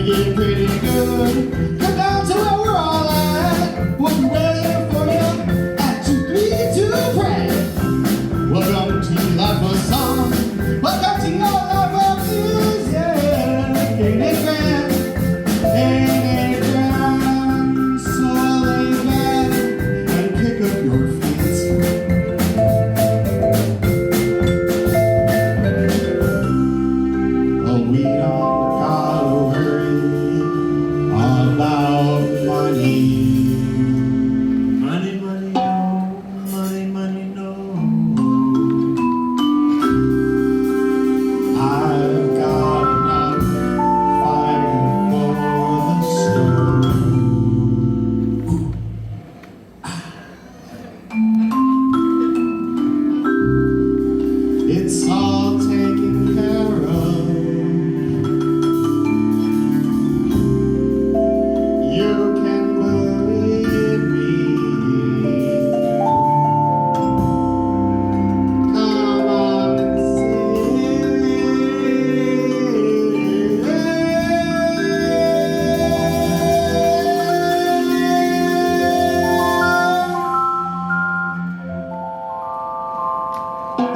get pretty good. Come down to where we're all at. We'll be waiting for you at 232 Pray. Welcome to Life of Song. Welcome to your life of music. Ain't it grand? Ain't it grand? So lay back and pick up your feet. Oh, we don't gotta worry about money. Money, money, no. Money, money, no. I've got enough fighting for the snow. It's all taken care of. You can believe me. Come on and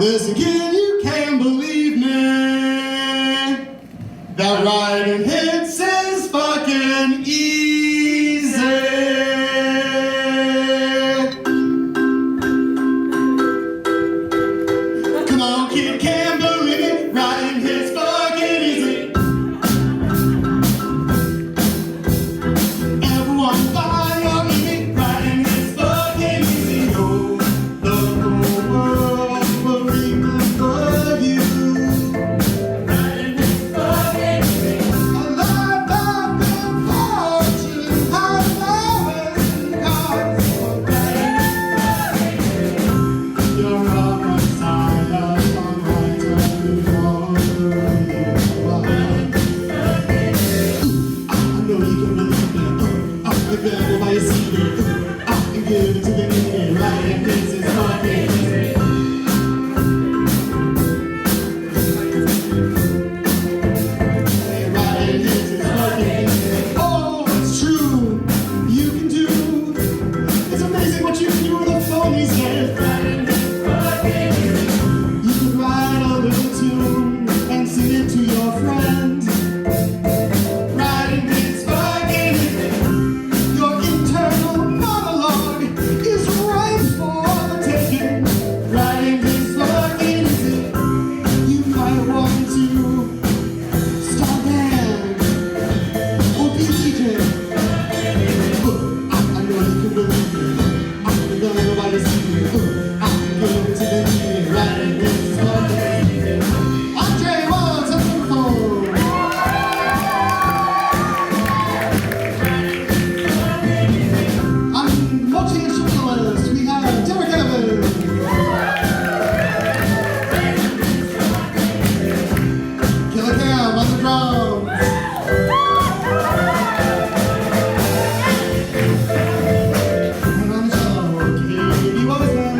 listen, kid, you can't believe me. That writing hits is fucking easy. Come on, kid, can't believe it. Writing hits fucking easy. Everyone follow me. Writing hits fucking easy. Oh, the whole world will remember you. Writing hits fucking easy. A life of good fortune, high flowers and cars. Writing hits fucking easy. You're a messiah, a writer who knows who you are. I know you can believe me. The devil by your secret. And give it to the needy. Writing hits is fucking easy. Writing hits is fucking easy. Oh, it's true. You can do. It's amazing what you can do with a phone these days. Writing hits fucking easy. You can write a little tune and sing it to your friend. Writing hits fucking easy. Your internal monologue is ripe for the taking. Writing hits fucking easy. You might want to start a band or be a DJ. I know you can believe me. I'm gonna go by your secret. I can give it to the needy. Writing hits fucking easy. Andre Welks on the phone. I'm multi-instrumentalist. We have Derek Evans. Killer Cam on the drums. And on the cello, Katie Wozen.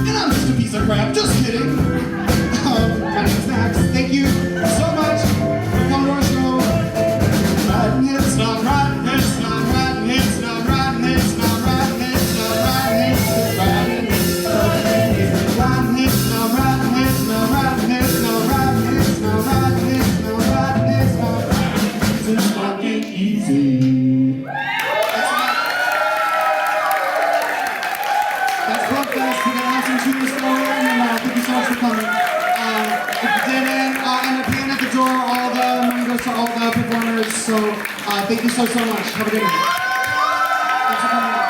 And I'm just a piece of crap. Just kidding. My name's Max. Thank you so much for coming to our show. Writing hits, not writing hits, not writing hits, not writing hits, not writing hits, not writing hits, writing hits, writing hits, writing hits, not writing hits, not writing hits, not writing hits, not writing hits, not writing hits, not writing hits. It's fucking easy. That's Blub-Fest. We're gonna have some tunes for you, and thank you so much for coming. If you didn't end up paying at the door, all the money goes to all the performers. So thank you so much. Have a good night. Thanks for coming.